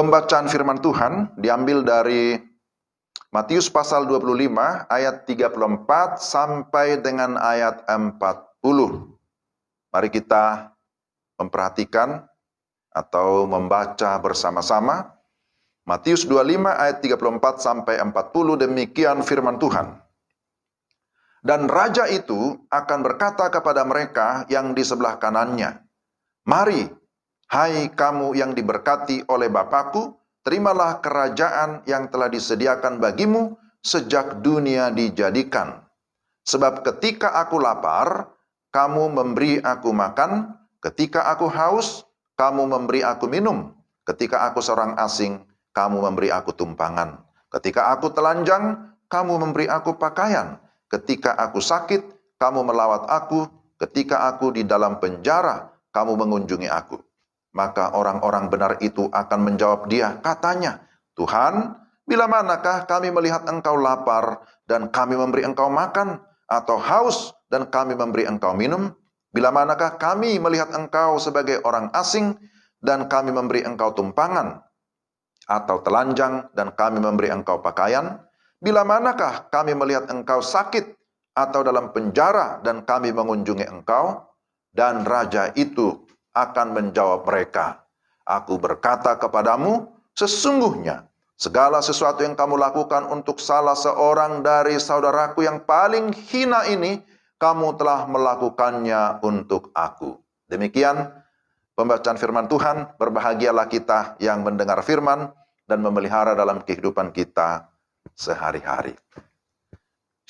Pembacaan firman Tuhan diambil dari Matius pasal 25 ayat 34 sampai dengan ayat 40. Mari kita memperhatikan atau membaca bersama-sama. Matius 25 ayat 34 sampai 40, demikian firman Tuhan. Dan raja itu akan berkata kepada mereka yang di sebelah kanannya, "Mari, hai kamu yang diberkati oleh Bapakku, terimalah kerajaan yang telah disediakan bagimu sejak dunia dijadikan. Sebab ketika aku lapar, kamu memberi aku makan, ketika aku haus, kamu memberi aku minum, ketika aku seorang asing, kamu memberi aku tumpangan, ketika aku telanjang, kamu memberi aku pakaian, ketika aku sakit, kamu melawat aku, ketika aku di dalam penjara, kamu mengunjungi aku." Maka orang-orang benar itu akan menjawab dia, katanya, "Tuhan, bila manakah kami melihat engkau lapar dan kami memberi engkau makan, atau haus dan kami memberi engkau minum? Bila manakah kami melihat engkau sebagai orang asing dan kami memberi engkau tumpangan, atau telanjang dan kami memberi engkau pakaian? Bila manakah kami melihat engkau sakit atau dalam penjara dan kami mengunjungi engkau?" Dan raja itu akan menjawab mereka, "Aku berkata kepadamu, sesungguhnya segala sesuatu yang kamu lakukan untuk salah seorang dari saudaraku yang paling hina ini, kamu telah melakukannya untuk aku." Demikian pembacaan firman Tuhan. Berbahagialah kita yang mendengar firman dan memelihara dalam kehidupan kita sehari-hari.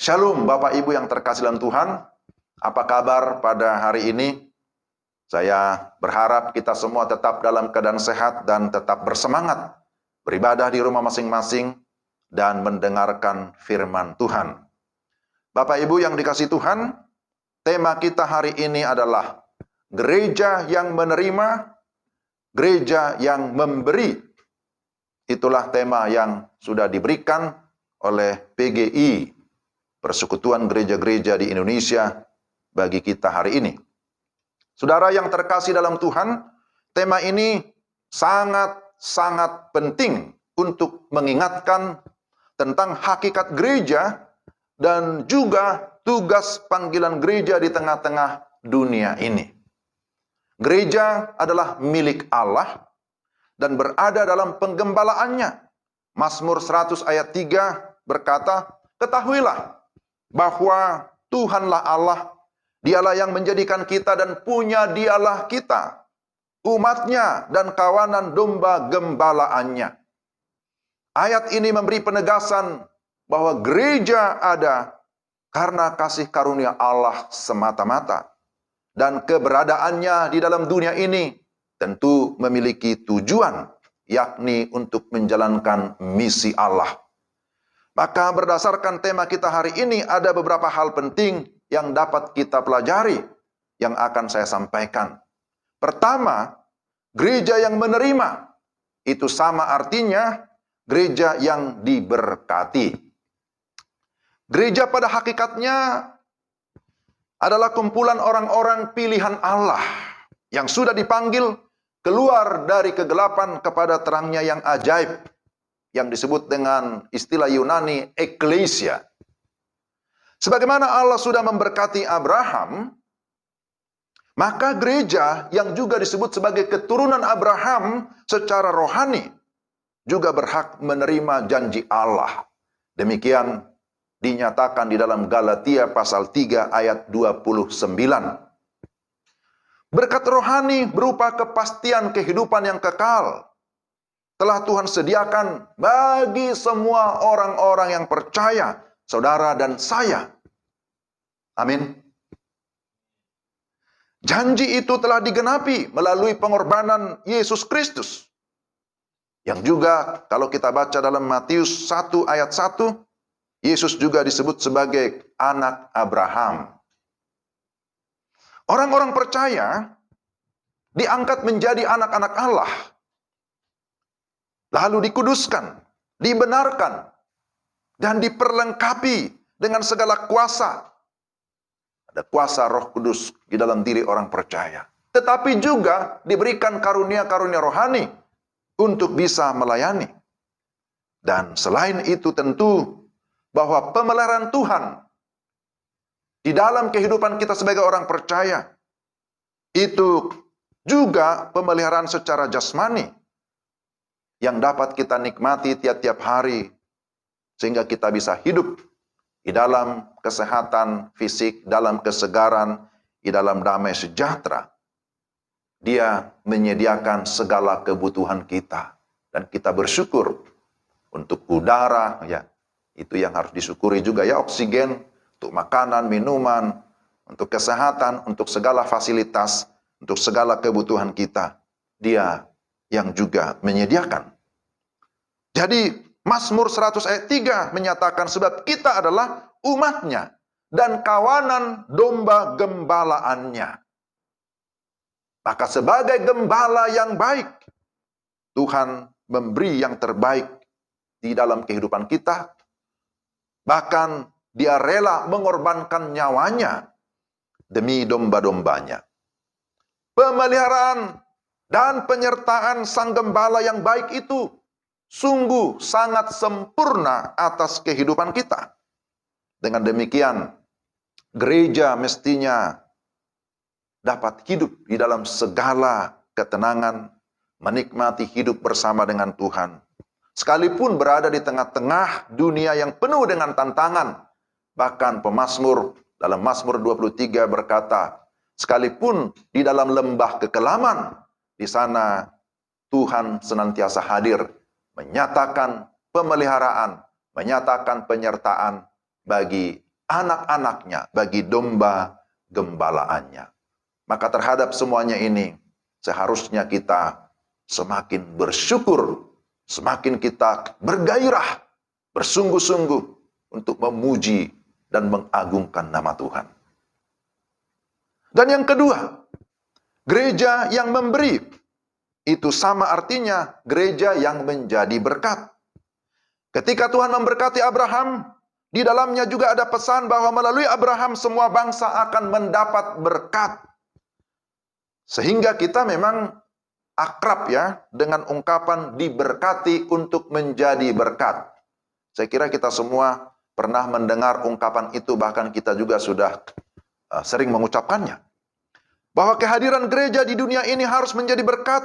Shalom Bapak Ibu yang terkasih dalam Tuhan. Apa kabar pada hari ini? Saya berharap kita semua tetap dalam keadaan sehat dan tetap bersemangat beribadah di rumah masing-masing dan mendengarkan firman Tuhan. Bapak Ibu yang dikasihi Tuhan, tema kita hari ini adalah gereja yang menerima, gereja yang memberi. Itulah tema yang sudah diberikan oleh PGI, Persekutuan Gereja-Gereja di Indonesia, bagi kita hari ini. Saudara yang terkasih dalam Tuhan, tema ini sangat-sangat penting untuk mengingatkan tentang hakikat gereja dan juga tugas panggilan gereja di tengah-tengah dunia ini. Gereja adalah milik Allah dan berada dalam penggembalaannya. Mazmur 100 ayat 3 berkata, "Ketahuilah bahwa Tuhanlah Allah, Dialah yang menjadikan kita dan punya Dialah kita, umatnya dan kawanan domba gembalaannya." Ayat ini memberi penegasan bahwa gereja ada karena kasih karunia Allah semata-mata. Dan keberadaannya di dalam dunia ini tentu memiliki tujuan, yakni untuk menjalankan misi Allah. Maka berdasarkan tema kita hari ini, ada beberapa hal penting yang dapat kita pelajari, yang akan saya sampaikan. Pertama, gereja yang menerima, itu sama artinya gereja yang diberkati. Gereja pada hakikatnya adalah kumpulan orang-orang pilihan Allah, yang sudah dipanggil keluar dari kegelapan kepada terangnya yang ajaib, yang disebut dengan istilah Yunani eklesia. Sebagaimana Allah sudah memberkati Abraham, maka gereja yang juga disebut sebagai keturunan Abraham secara rohani juga berhak menerima janji Allah. Demikian dinyatakan di dalam Galatia pasal 3 ayat 29. Berkat rohani berupa kepastian kehidupan yang kekal telah Tuhan sediakan bagi semua orang-orang yang percaya, saudara dan saya. Amin. Janji itu telah digenapi melalui pengorbanan Yesus Kristus. Yang juga kalau kita baca dalam Matius 1 ayat 1, Yesus juga disebut sebagai anak Abraham. Orang-orang percaya diangkat menjadi anak-anak Allah, lalu dikuduskan, dibenarkan, dan diperlengkapi dengan segala kuasa. Ada kuasa Roh Kudus di dalam diri orang percaya. Tetapi juga diberikan karunia-karunia rohani untuk bisa melayani. Dan selain itu tentu bahwa pemeliharaan Tuhan di dalam kehidupan kita sebagai orang percaya itu juga pemeliharaan secara jasmani yang dapat kita nikmati tiap-tiap hari sehingga kita bisa hidup di dalam kesehatan fisik, dalam kesegaran, di dalam damai sejahtera. Dia menyediakan segala kebutuhan kita dan kita bersyukur untuk udara, ya itu yang harus disyukuri juga ya, oksigen, untuk makanan, minuman, untuk kesehatan, untuk segala fasilitas, untuk segala kebutuhan kita. Dia yang juga menyediakan. Jadi Mazmur 100 ayat 3 menyatakan sebab kita adalah umatnya dan kawanan domba gembalaannya. Maka sebagai gembala yang baik, Tuhan memberi yang terbaik di dalam kehidupan kita. Bahkan dia rela mengorbankan nyawanya demi domba-dombanya. Pemeliharaan dan penyertaan sang gembala yang baik itu sungguh sangat sempurna atas kehidupan kita. Dengan demikian, gereja mestinya dapat hidup di dalam segala ketenangan, menikmati hidup bersama dengan Tuhan. Sekalipun berada di tengah-tengah dunia yang penuh dengan tantangan. Bahkan pemazmur dalam Mazmur 23 berkata, sekalipun di dalam lembah kekelaman, di sana Tuhan senantiasa hadir, menyatakan pemeliharaan, menyatakan penyertaan bagi anak-anaknya, bagi domba gembalaannya. Maka terhadap semuanya ini, seharusnya kita semakin bersyukur, semakin kita bergairah, bersungguh-sungguh untuk memuji dan mengagungkan nama Tuhan. Dan yang kedua, gereja yang memberi, itu sama artinya gereja yang menjadi berkat. Ketika Tuhan memberkati Abraham, di dalamnya juga ada pesan bahwa melalui Abraham semua bangsa akan mendapat berkat. Sehingga kita memang akrab ya dengan ungkapan diberkati untuk menjadi berkat. Saya kira kita semua pernah mendengar ungkapan itu, bahkan kita juga sudah sering mengucapkannya. Bahwa kehadiran gereja di dunia ini harus menjadi berkat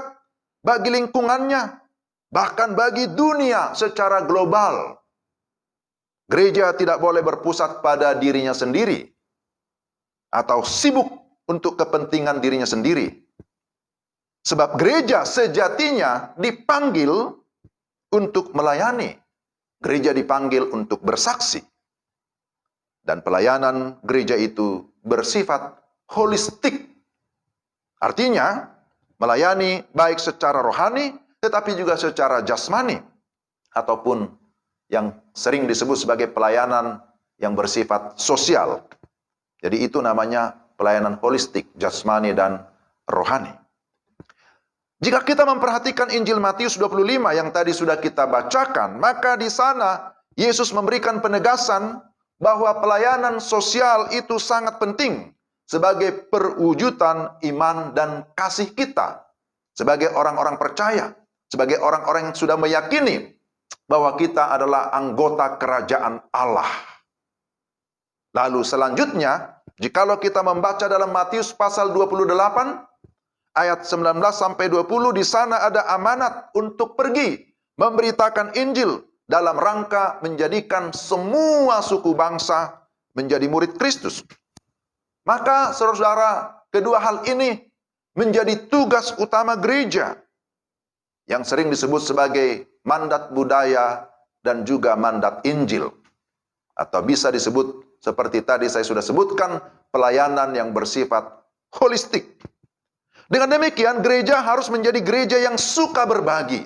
bagi lingkungannya, bahkan bagi dunia secara global. Gereja tidak boleh berpusat pada dirinya sendiri atau sibuk untuk kepentingan dirinya sendiri. Sebab gereja sejatinya dipanggil untuk melayani. Gereja dipanggil untuk bersaksi. Dan pelayanan gereja itu bersifat holistik. Artinya, melayani baik secara rohani, tetapi juga secara jasmani. Ataupun yang sering disebut sebagai pelayanan yang bersifat sosial. Jadi itu namanya pelayanan holistik, jasmani dan rohani. Jika kita memperhatikan Injil Matius 25 yang tadi sudah kita bacakan, maka di sana Yesus memberikan penegasan bahwa pelayanan sosial itu sangat penting sebagai perwujudan iman dan kasih kita sebagai orang-orang percaya, sebagai orang-orang yang sudah meyakini bahwa kita adalah anggota kerajaan Allah. Lalu selanjutnya, jikalau kita membaca dalam Matius pasal 28 ayat 19 sampai 20, di sana ada amanat untuk pergi memberitakan Injil dalam rangka menjadikan semua suku bangsa menjadi murid Kristus. Maka saudara-saudara, kedua hal ini menjadi tugas utama gereja yang sering disebut sebagai mandat budaya dan juga mandat Injil. Atau bisa disebut seperti tadi saya sudah sebutkan, pelayanan yang bersifat holistik. Dengan demikian, gereja harus menjadi gereja yang suka berbagi.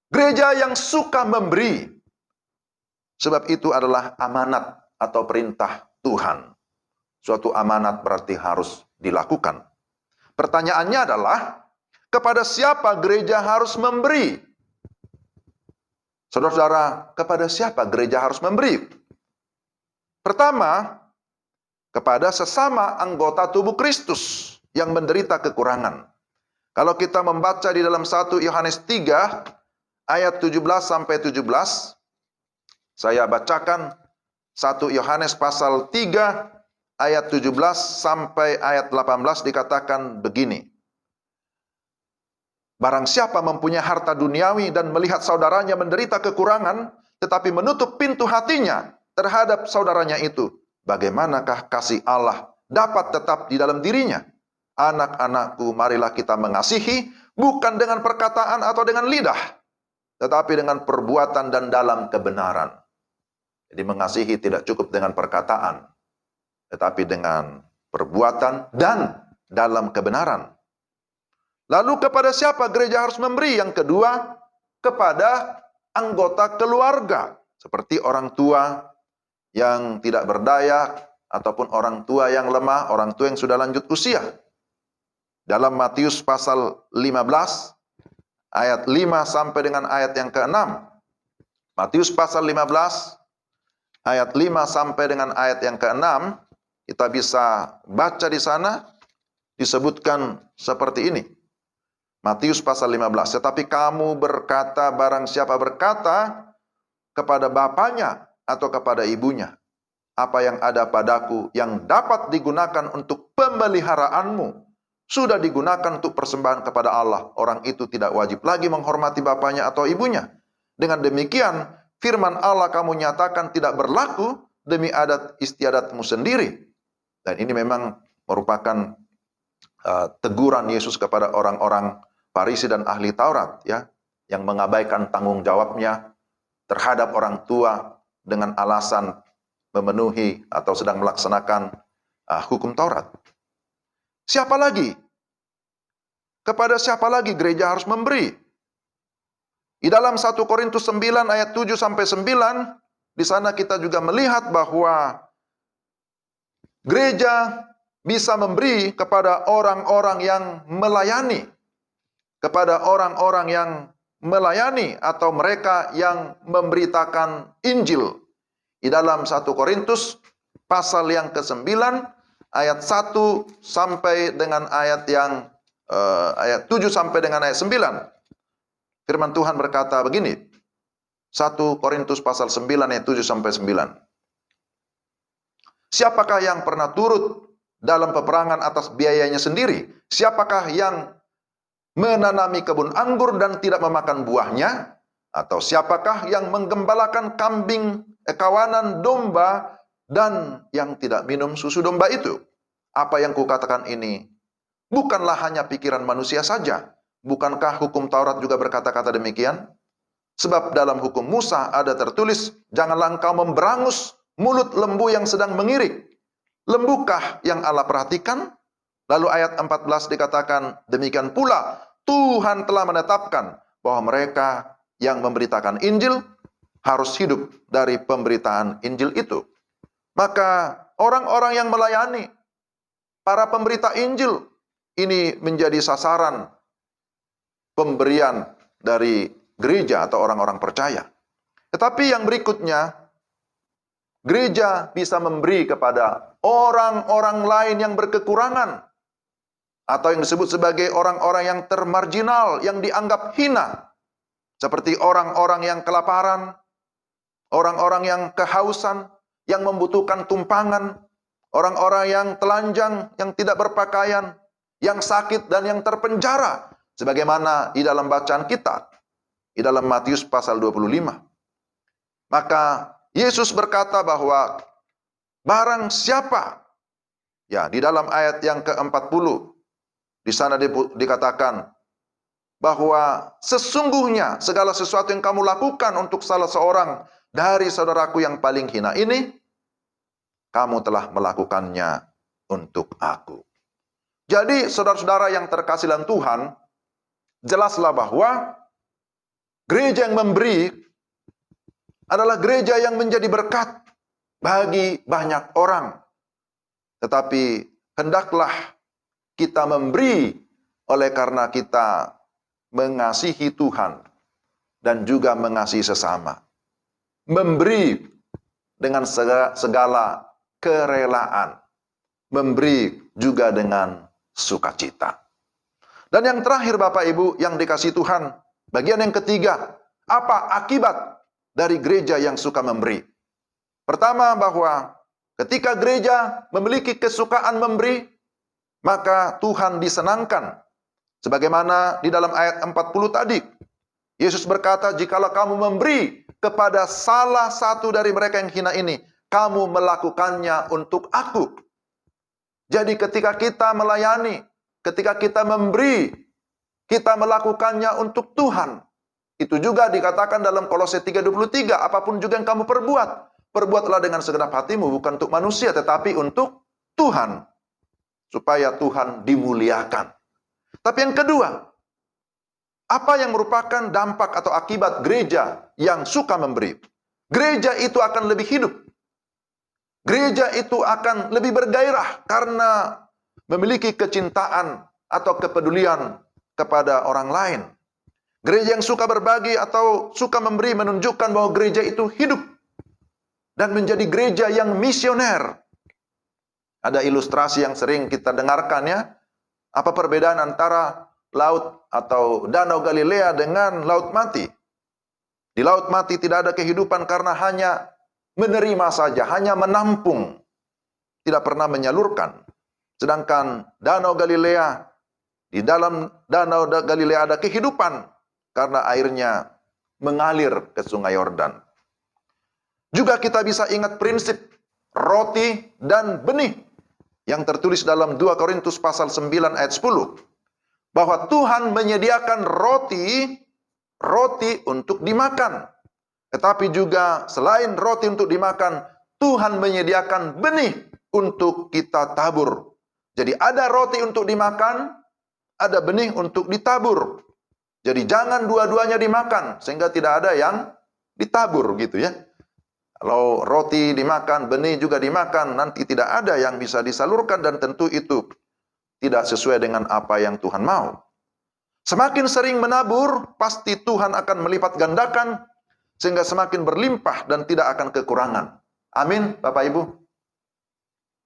Gereja yang suka memberi. Sebab itu adalah amanat atau perintah Tuhan. Suatu amanat berarti harus dilakukan. Pertanyaannya adalah, kepada siapa gereja harus memberi? Saudara-saudara, kepada siapa gereja harus memberi? Pertama, kepada sesama anggota tubuh Kristus yang menderita kekurangan. Kalau kita membaca di dalam 1 Yohanes 3 ayat 17 sampai 17, saya bacakan 1 Yohanes pasal 3 ayat 17 sampai ayat 18 dikatakan begini. Barang siapa mempunyai harta duniawi dan melihat saudaranya menderita kekurangan, tetapi menutup pintu hatinya terhadap saudaranya itu, bagaimanakah kasih Allah dapat tetap di dalam dirinya? Anak-anakku, marilah kita mengasihi, bukan dengan perkataan atau dengan lidah, tetapi dengan perbuatan dan dalam kebenaran. Jadi mengasihi tidak cukup dengan perkataan, tetapi dengan perbuatan dan dalam kebenaran. Lalu kepada siapa gereja harus memberi? Yang kedua, kepada anggota keluarga. Seperti orang tua yang tidak berdaya, ataupun orang tua yang lemah, orang tua yang sudah lanjut usia. Dalam Matius pasal 15, ayat 5 sampai dengan ayat yang ke-6. Matius pasal 15, ayat 5 sampai dengan ayat yang ke-6, kita bisa baca di sana, disebutkan seperti ini. Matius pasal 15, tetapi kamu berkata, barang siapa berkata kepada bapaknya atau kepada ibunya, apa yang ada padaku yang dapat digunakan untuk pemeliharaanmu, sudah digunakan untuk persembahan kepada Allah, orang itu tidak wajib lagi menghormati bapaknya atau ibunya. Dengan demikian, firman Allah kamu nyatakan tidak berlaku demi adat istiadatmu sendiri. Dan ini memang merupakan teguran Yesus kepada orang-orang Farisi dan ahli Taurat, ya, yang mengabaikan tanggung jawabnya terhadap orang tua dengan alasan memenuhi atau sedang melaksanakan hukum Taurat. Siapa lagi? Kepada siapa lagi gereja harus memberi? Di dalam 1 Korintus 9 ayat 7 sampai 9, di sana kita juga melihat bahwa gereja bisa memberi kepada orang-orang yang melayani. Kepada orang-orang yang melayani atau mereka yang memberitakan Injil. Di dalam 1 Korintus pasal yang ke-9 ayat 1 sampai dengan ayat yang ayat 7 sampai dengan ayat 9. Firman Tuhan berkata begini. 1 Korintus pasal 9 ayat 7 sampai 9. Siapakah yang pernah turut dalam peperangan atas biayanya sendiri? Siapakah yang menanami kebun anggur dan tidak memakan buahnya? Atau siapakah yang menggembalakan kawanan domba dan yang tidak minum susu domba itu? Apa yang kukatakan ini bukanlah hanya pikiran manusia saja. Bukankah hukum Taurat juga berkata-kata demikian? Sebab dalam hukum Musa ada tertulis, janganlah engkau memberangus mulut lembu yang sedang mengirik. Lembukah yang Allah perhatikan? Lalu ayat 14 dikatakan, demikian pula Tuhan telah menetapkan bahwa mereka yang memberitakan Injil harus hidup dari pemberitaan Injil itu. Maka orang-orang yang melayani, para pemberita Injil, ini menjadi sasaran pemberian dari gereja atau orang-orang percaya. Tetapi yang berikutnya, gereja bisa memberi kepada orang-orang lain yang berkekurangan, atau yang disebut sebagai orang-orang yang termarginal, yang dianggap hina. Seperti orang-orang yang kelaparan, orang-orang yang kehausan, yang membutuhkan tumpangan, orang-orang yang telanjang, yang tidak berpakaian, yang sakit dan yang terpenjara. Sebagaimana di dalam bacaan kita, di dalam Matius pasal 25. Maka Yesus berkata bahwa barang siapa, ya di dalam ayat yang ke-40, di sana dikatakan bahwa sesungguhnya segala sesuatu yang kamu lakukan untuk salah seorang dari saudaraku yang paling hina ini, kamu telah melakukannya untuk aku. Jadi saudara-saudara yang terkasih dalam Tuhan, jelaslah bahwa gereja yang memberi adalah gereja yang menjadi berkat bagi banyak orang. Tetapi hendaklah kita memberi oleh karena kita mengasihi Tuhan dan juga mengasihi sesama. Memberi dengan segala kerelaan. Memberi juga dengan sukacita. Dan yang terakhir Bapak Ibu yang dikasihi Tuhan, bagian yang ketiga, apa akibat dari gereja yang suka memberi? Pertama, bahwa ketika gereja memiliki kesukaan memberi, maka Tuhan disenangkan. Sebagaimana di dalam ayat 40 tadi, Yesus berkata, "Jikalau kamu memberi kepada salah satu dari mereka yang hina ini, kamu melakukannya untuk aku." Jadi ketika kita melayani, ketika kita memberi, kita melakukannya untuk Tuhan. Itu juga dikatakan dalam Kolose 3:23, apapun juga yang kamu perbuat, perbuatlah dengan segenap hatimu, bukan untuk manusia, tetapi untuk Tuhan. Supaya Tuhan dimuliakan. Tapi yang kedua, apa yang merupakan dampak atau akibat gereja yang suka memberi? Gereja itu akan lebih hidup. Gereja itu akan lebih bergairah karena memiliki kecintaan atau kepedulian kepada orang lain. Gereja yang suka berbagi atau suka memberi menunjukkan bahwa gereja itu hidup dan menjadi gereja yang misioner. Ada ilustrasi yang sering kita dengarkan ya. Apa perbedaan antara laut atau Danau Galilea dengan Laut Mati? Di Laut Mati tidak ada kehidupan karena hanya menerima saja, hanya menampung, tidak pernah menyalurkan. Sedangkan Danau Galilea, di dalam Danau Galilea ada kehidupan karena airnya mengalir ke Sungai Yordan. Juga kita bisa ingat prinsip roti dan benih yang tertulis dalam 2 Korintus pasal 9 ayat 10. Bahwa Tuhan menyediakan roti untuk dimakan. Tetapi juga selain roti untuk dimakan, Tuhan menyediakan benih untuk kita tabur. Jadi ada roti untuk dimakan, ada benih untuk ditabur. Jadi jangan dua-duanya dimakan, sehingga tidak ada yang ditabur gitu ya. Kalau roti dimakan, benih juga dimakan, nanti tidak ada yang bisa disalurkan dan tentu itu tidak sesuai dengan apa yang Tuhan mau. Semakin sering menabur, pasti Tuhan akan melipat gandakan, sehingga semakin berlimpah dan tidak akan kekurangan. Amin, Bapak Ibu.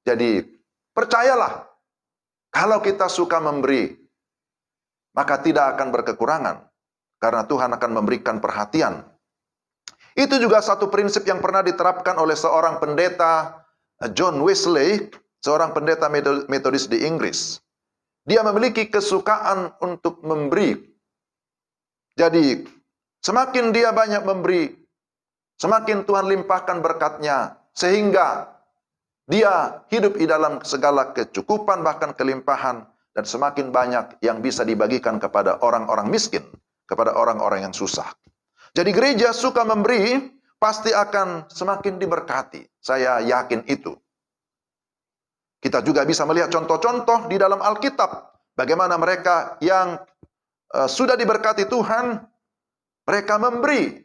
Jadi, percayalah, kalau kita suka memberi, maka tidak akan berkekurangan, karena Tuhan akan memberikan perhatian. Itu juga satu prinsip yang pernah diterapkan oleh seorang pendeta John Wesley, seorang pendeta metodis di Inggris. Dia memiliki kesukaan untuk memberi. Jadi, semakin dia banyak memberi, semakin Tuhan limpahkan berkatnya, sehingga dia hidup di dalam segala kecukupan, bahkan kelimpahan, dan semakin banyak yang bisa dibagikan kepada orang-orang miskin, kepada orang-orang yang susah. Jadi gereja suka memberi, pasti akan semakin diberkati. Saya yakin itu. Kita juga bisa melihat contoh-contoh di dalam Alkitab. Bagaimana mereka yang sudah diberkati Tuhan, mereka memberi.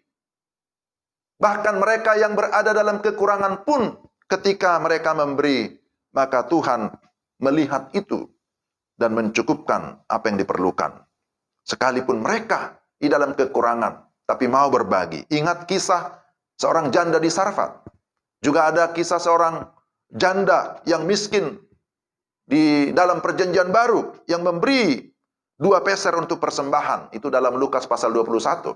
Bahkan mereka yang berada dalam kekurangan pun, ketika mereka memberi, maka Tuhan melihat itu dan mencukupkan apa yang diperlukan. Sekalipun mereka di dalam kekurangan, tapi mau berbagi. Ingat kisah seorang janda di Sarfat. Juga ada kisah seorang janda yang miskin di dalam perjanjian baru yang memberi 2 peser untuk persembahan. Itu dalam Lukas pasal 21.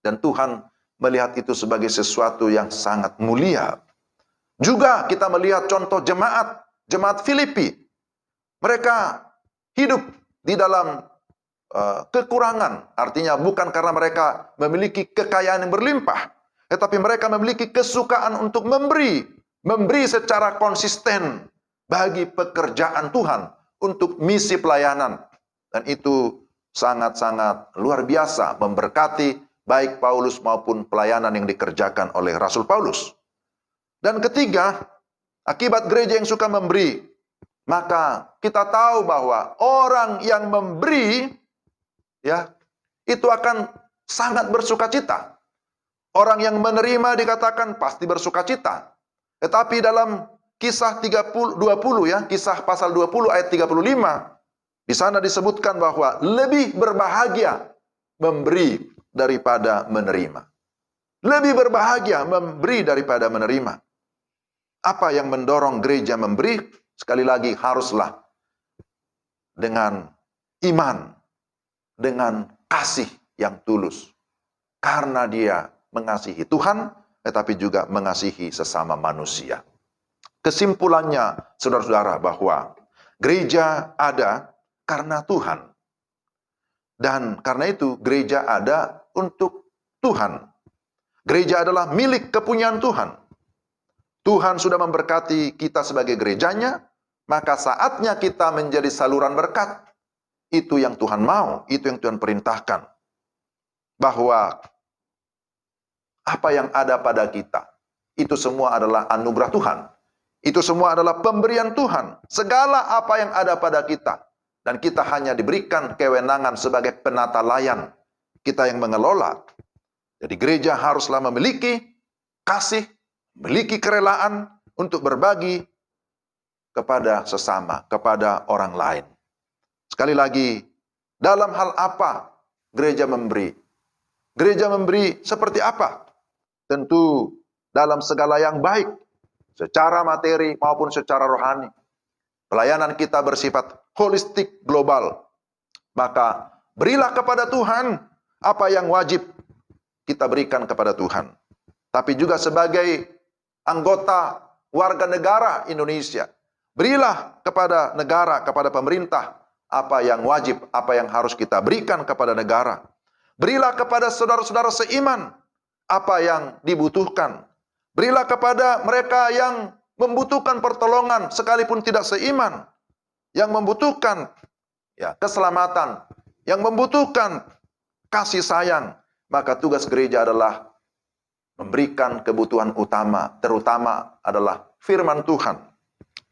Dan Tuhan melihat itu sebagai sesuatu yang sangat mulia. Juga kita melihat contoh jemaat Filipi. Mereka hidup di dalam kekurangan, artinya bukan karena mereka memiliki kekayaan yang berlimpah, tetapi mereka memiliki kesukaan untuk memberi secara konsisten bagi pekerjaan Tuhan untuk misi pelayanan. Dan itu sangat-sangat luar biasa, memberkati baik Paulus maupun pelayanan yang dikerjakan oleh Rasul Paulus. Dan ketiga, akibat gereja yang suka memberi, maka kita tahu bahwa orang yang memberi, ya, itu akan sangat bersukacita. Orang yang menerima dikatakan pasti bersukacita. Tetapi dalam kisah 20 ya, kisah pasal 20 ayat 35, di sana disebutkan bahwa lebih berbahagia memberi daripada menerima. Lebih berbahagia memberi daripada menerima. Apa yang mendorong gereja memberi? Sekali lagi haruslah dengan iman dengan kasih yang tulus. Karena dia mengasihi Tuhan, tetapi juga mengasihi sesama manusia. Kesimpulannya, saudara-saudara, bahwa gereja ada karena Tuhan. Dan karena itu gereja ada untuk Tuhan. Gereja adalah milik kepunyaan Tuhan. Tuhan sudah memberkati kita sebagai gerejanya, maka saatnya kita menjadi saluran berkat. Itu yang Tuhan mau, itu yang Tuhan perintahkan. Bahwa apa yang ada pada kita, itu semua adalah anugerah Tuhan. Itu semua adalah pemberian Tuhan. Segala apa yang ada pada kita. Dan kita hanya diberikan kewenangan sebagai penata layan. Kita yang mengelola. Jadi gereja haruslah memiliki kasih, memiliki kerelaan untuk berbagi kepada sesama, kepada orang lain. Sekali lagi, dalam hal apa gereja memberi? Gereja memberi seperti apa? Tentu dalam segala yang baik, secara materi maupun secara rohani. Pelayanan kita bersifat holistik global. Maka berilah kepada Tuhan apa yang wajib kita berikan kepada Tuhan. Tapi juga sebagai anggota warga negara Indonesia, berilah kepada negara, kepada pemerintah apa yang wajib, apa yang harus kita berikan kepada negara. Berilah kepada saudara-saudara seiman apa yang dibutuhkan. Berilah kepada mereka yang membutuhkan pertolongan sekalipun tidak seiman, yang membutuhkan keselamatan, yang membutuhkan kasih sayang. Maka tugas gereja adalah memberikan kebutuhan utama, terutama adalah firman Tuhan,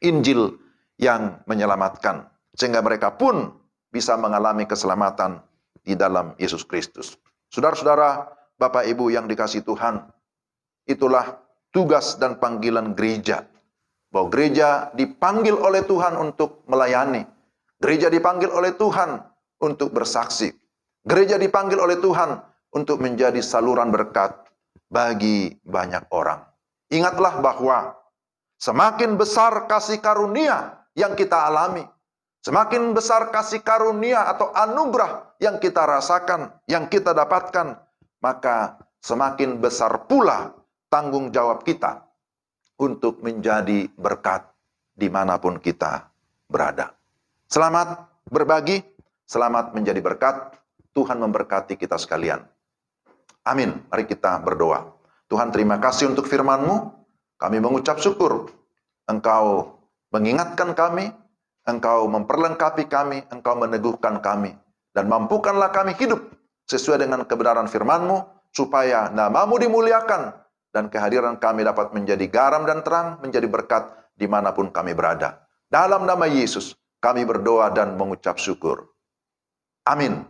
Injil yang menyelamatkan, sehingga mereka pun bisa mengalami keselamatan di dalam Yesus Kristus. Saudara-saudara, Bapak Ibu yang dikasihi Tuhan, itulah tugas dan panggilan gereja. Bahwa gereja dipanggil oleh Tuhan untuk melayani. Gereja dipanggil oleh Tuhan untuk bersaksi. Gereja dipanggil oleh Tuhan untuk menjadi saluran berkat bagi banyak orang. Ingatlah bahwa semakin besar kasih karunia yang kita alami, semakin besar kasih karunia atau anugerah yang kita rasakan, yang kita dapatkan, maka semakin besar pula tanggung jawab kita untuk menjadi berkat dimanapun kita berada. Selamat berbagi, selamat menjadi berkat. Tuhan memberkati kita sekalian. Amin. Mari kita berdoa. Tuhan, terima kasih untuk firman-Mu. Kami mengucap syukur. Engkau mengingatkan kami, Engkau memperlengkapi kami, Engkau meneguhkan kami. Dan mampukanlah kami hidup sesuai dengan kebenaran firman-Mu, supaya nama-Mu dimuliakan, dan kehadiran kami dapat menjadi garam dan terang, menjadi berkat dimanapun kami berada. Dalam nama Yesus, kami berdoa dan mengucap syukur. Amin.